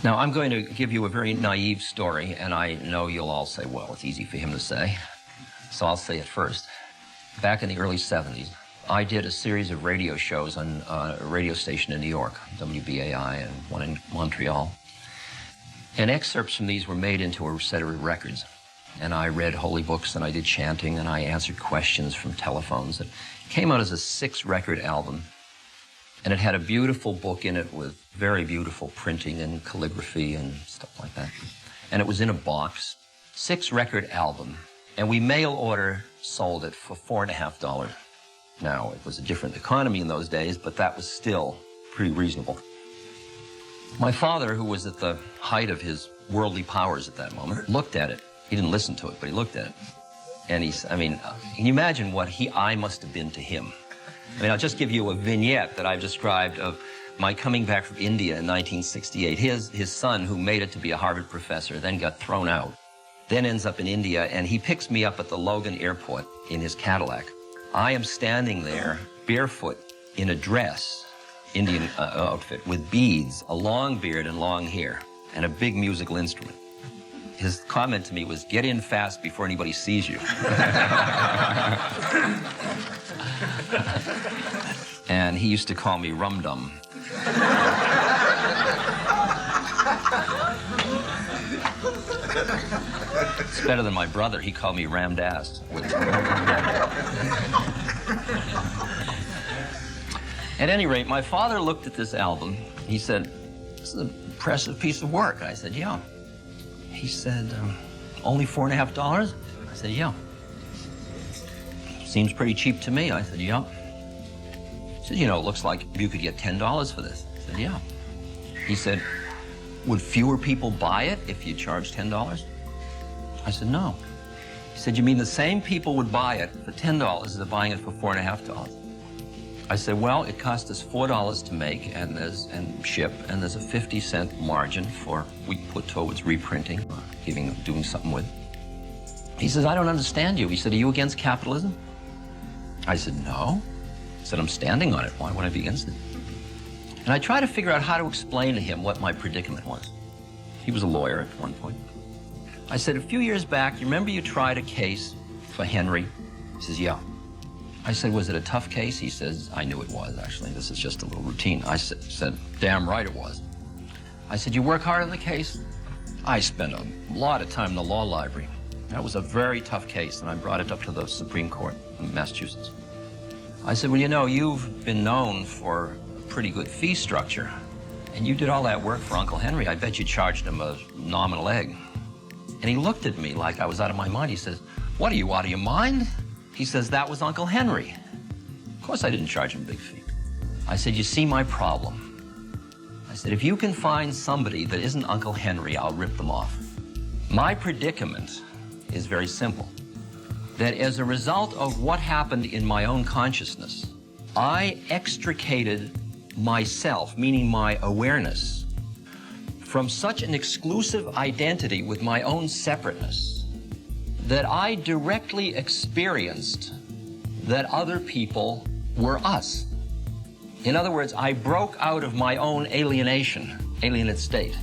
Now, I'm going to give you a very naive story, and I know you'll all say, well, it's easy for him to say, so I'll say it first. Back in the early 70s, I did a series of radio shows on a radio station in New York, WBAI, and one in Montreal. And excerpts from these were made into a set of records. And I read holy books, and I did chanting, and I answered questions from telephones. It came out as a 6-record album. And it had a beautiful book in it with very beautiful printing and calligraphy and stuff like that. And it was in a box, 6-record album. And we mail order sold it for $4.50. Now, it was a different economy in those days, but that was still pretty reasonable. My father, who was at the height of his worldly powers at that moment, looked at it. He didn't listen to it, but he looked at it. And can you imagine what I must have been to him? I mean, I'll just give you a vignette that I've described of my coming back from India in 1968. His son, who made it to be a Harvard professor, then got thrown out, then ends up in India, and he picks me up at the Logan airport in his Cadillac. I am standing there, barefoot, in a dress, Indian outfit, with beads, a long beard and long hair, and a big musical instrument. His comment to me was, "Get in fast before anybody sees you." And he used to call me Rum Dum. It's better than my brother. He called me Rammed Ass. At any rate, my father looked at this album. He said, "This is an impressive piece of work." I said, "Yeah." He said, "Only $4.50? I said, "Yeah." "Seems pretty cheap to me." I said, "Yeah." He said, "You know, it looks like you could get $10 for this." I said, "Yeah." He said, "Would fewer people buy it if you charged $10? I said, "No." He said, "You mean the same people would buy it for $10 as they're buying it for $4.50? I said, "Well, it cost us $4 to make and ship, and there's a 50-cent margin we put towards reprinting, doing something with." He says, "I don't understand you." He said, "Are you against capitalism?" I said, "No." He said, "I'm standing on it. Why would I be against it?" And I tried to figure out how to explain to him what my predicament was. He was a lawyer at one point. I said, "A few years back, you remember you tried a case for Henry?" He says, "Yeah." I said, "Was it a tough case?" He says, "I knew it was, actually. This is just a little routine." I said, "Damn right it was." I said, "You work hard on the case?" "I spent a lot of time in the law library. That was a very tough case, and I brought it up to the Supreme Court in Massachusetts." I said, "Well, you know, you've been known for a pretty good fee structure, and you did all that work for Uncle Henry. I bet you charged him a nominal egg." And he looked at me like I was out of my mind. He says, "What, are you out of your mind?" He says, "That was Uncle Henry." Of course I didn't charge him a big fee. I said, "You see my problem?" I said, "If you can find somebody that isn't Uncle Henry, I'll rip them off. My predicament is very simple. That as a result of what happened in my own consciousness, I extricated myself, meaning my awareness, from such an exclusive identity with my own separateness that I directly experienced that other people were us. In other words, I broke out of my own alienate state.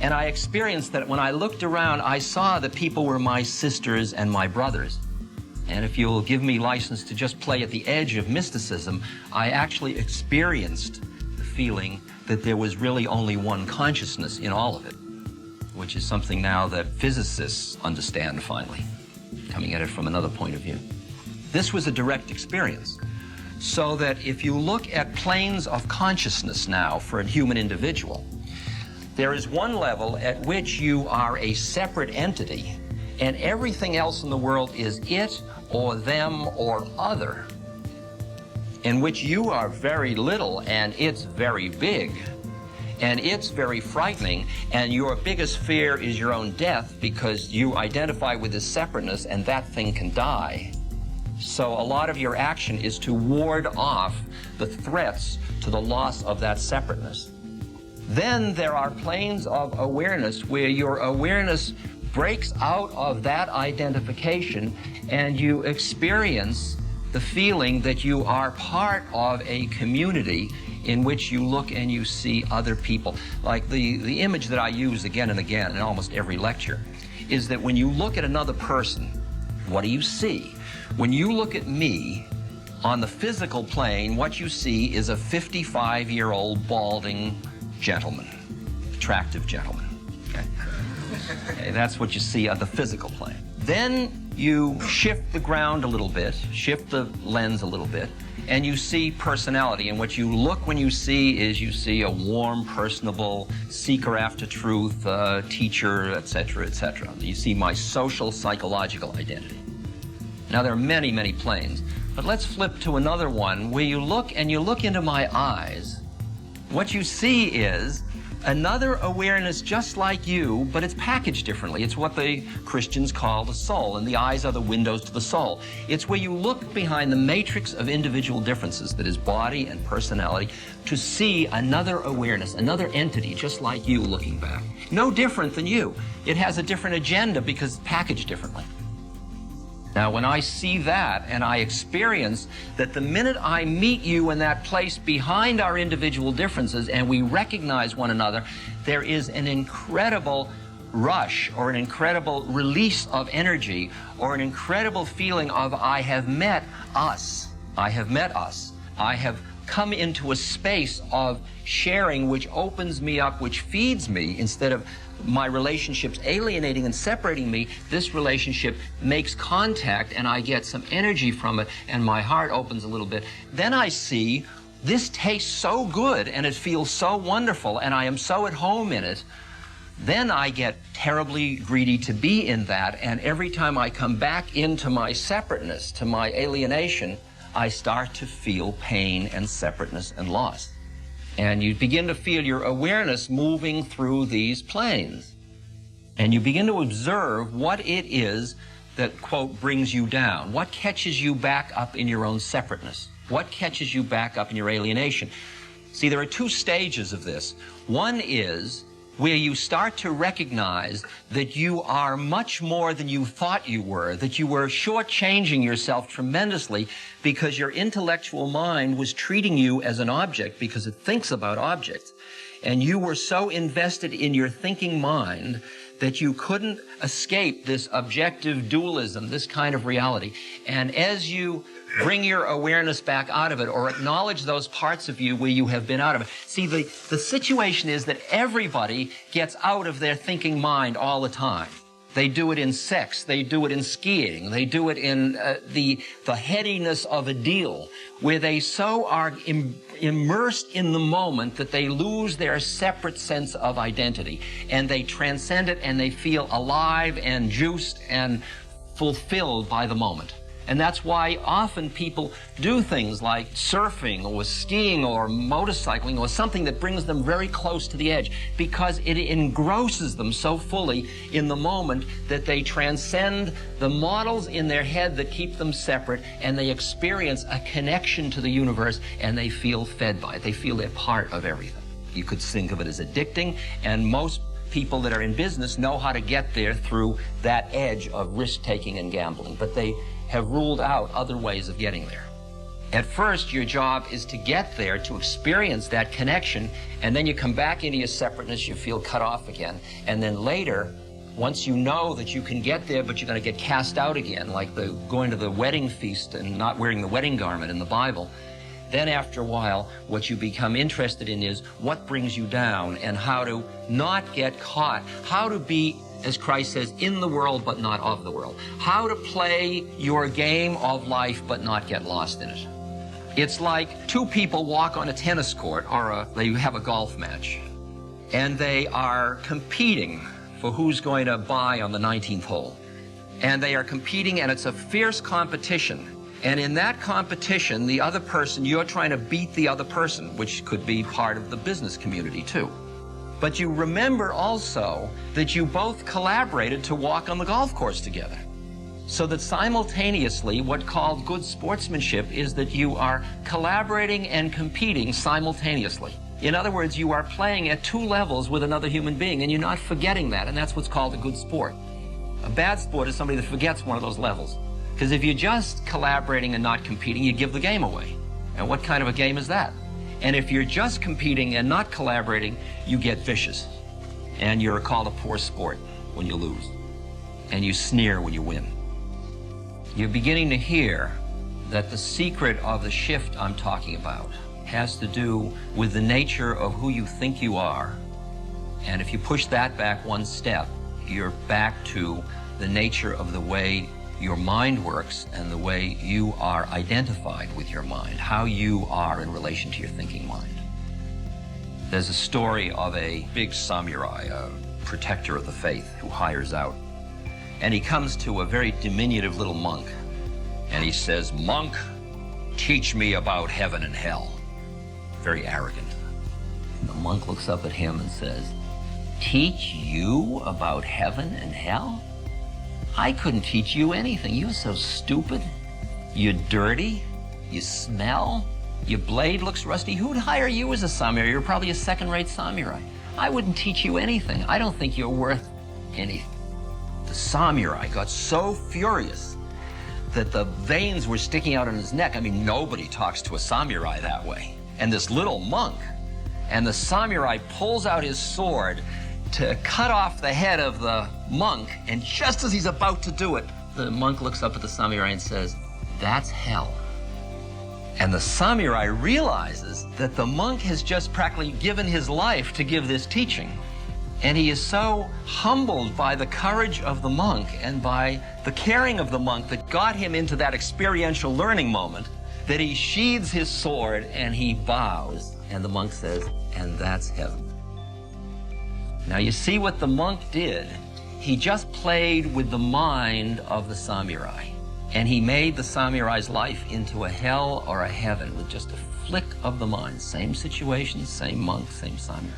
And I experienced that when I looked around, I saw that people were my sisters and my brothers. And if you'll give me license to just play at the edge of mysticism, I actually experienced the feeling that there was really only one consciousness in all of it, which is something now that physicists understand finally, coming at it from another point of view. This was a direct experience. So that if you look at planes of consciousness now for a human individual, there is one level at which you are a separate entity, and everything else in the world is it or them or other, in which you are very little and it's very big. And it's very frightening, and your biggest fear is your own death because you identify with this separateness and that thing can die. So a lot of your action is to ward off the threats to the loss of that separateness. Then there are planes of awareness where your awareness breaks out of that identification and you experience the feeling that you are part of a community in which you look and you see other people. Like the image that I use again and again in almost every lecture is that when you look at another person, what do you see? When you look at me, on the physical plane, what you see is a 55-year-old balding gentleman, attractive gentleman. Okay, that's what you see on the physical plane. Then you shift the ground a little bit, shift the lens a little bit, and you see personality. And what you look when you see a warm, personable, seeker after truth, teacher, etc., etc. You see my social, psychological identity. Now, there are many, many planes, but let's flip to another one where you look and you look into my eyes. What you see is another awareness just like you, but it's packaged differently. It's what the Christians call the soul, and the eyes are the windows to the soul. It's where you look behind the matrix of individual differences that is body and personality to see another awareness, another entity just like you looking back. No different than you. It has a different agenda because it's packaged differently. Now, when I see that and I experience that the minute I meet you in that place behind our individual differences and we recognize one another, there is an incredible rush or an incredible release of energy or an incredible feeling of I have met us. I have met us. I have come into a space of sharing which opens me up, which feeds me. Instead of my relationships alienating and separating me, this relationship makes contact and I get some energy from it and my heart opens a little bit. Then I see this tastes so good and it feels so wonderful and I am so at home in it. Then I get terribly greedy to be in that, and every time I come back into my separateness, to my alienation, I start to feel pain and separateness and loss. And you begin to feel your awareness moving through these planes. And you begin to observe what it is that, quote, brings you down. What catches you back up in your own separateness? What catches you back up in your alienation? See, there are two stages of this. One is where you start to recognize that you are much more than you thought you were, that you were shortchanging yourself tremendously because your intellectual mind was treating you as an object because it thinks about objects. And you were so invested in your thinking mind that you couldn't escape this objective dualism, this kind of reality. And as you bring your awareness back out of it or acknowledge those parts of you where you have been out of it. See, the situation is that everybody gets out of their thinking mind all the time. They do it in sex, they do it in skiing, they do it in the headiness of a deal, where they so are immersed in the moment that they lose their separate sense of identity, and they transcend it and they feel alive and juiced and fulfilled by the moment. And that's why often people do things like surfing or skiing or motorcycling or something that brings them very close to the edge, because it engrosses them so fully in the moment that they transcend the models in their head that keep them separate, and they experience a connection to the universe, and they feel fed by it. They feel they're part of everything. You could think of it as addicting, and most people that are in business know how to get there through that edge of risk-taking and gambling, but they have ruled out other ways of getting there. At first, your job is to get there, to experience that connection, and then you come back into your separateness, you feel cut off again. And then later, once you know that you can get there, but you're going to get cast out again, like going to the wedding feast and not wearing the wedding garment in the Bible, then after a while, what you become interested in is what brings you down and how to not get caught, how to be, as Christ says, in the world but not of the world. How to play your game of life but not get lost in it. It's like two people walk on a tennis court or they have a golf match, and they are competing for who's going to buy on the 19th hole. And they are competing, and it's a fierce competition. And in that competition, the other person, you're trying to beat the other person, which could be part of the business community too. But you remember also that you both collaborated to walk on the golf course together. So that simultaneously, what's called good sportsmanship is that you are collaborating and competing simultaneously. In other words, you are playing at two levels with another human being, and you're not forgetting that, and that's what's called a good sport. A bad sport is somebody that forgets one of those levels. Because if you're just collaborating and not competing, you give the game away. And what kind of a game is that? And if you're just competing and not collaborating, you get vicious. And you're called a poor sport when you lose. And you sneer when you win. You're beginning to hear that the secret of the shift I'm talking about has to do with the nature of who you think you are. And if you push that back one step, you're back to the nature of the way your mind works and the way you are identified with your mind, how you are in relation to your thinking mind. There's a story of a big samurai, a protector of the faith, who hires out. And he comes to a very diminutive little monk. And he says, "Monk, teach me about heaven and hell." Very arrogant. And the monk looks up at him and says, "Teach you about heaven and hell? I couldn't teach you anything. You're so stupid. You're dirty. You smell. Your blade looks rusty. Who'd hire you as a samurai? You're probably a second-rate samurai. I wouldn't teach you anything. I don't think you're worth anything." The samurai got so furious that the veins were sticking out on his neck. I mean, nobody talks to a samurai that way. And this little monk, and the samurai pulls out his sword to cut off the head of the monk, and just as he's about to do it, the monk looks up at the samurai and says, "That's hell." And the samurai realizes that the monk has just practically given his life to give this teaching. And he is so humbled by the courage of the monk and by the caring of the monk that got him into that experiential learning moment that he sheathes his sword and he bows. And the monk says, "And that's heaven." Now you see what the monk did. He just played with the mind of the samurai. And he made the samurai's life into a hell or a heaven with just a flick of the mind. Same situation, same monk, same samurai.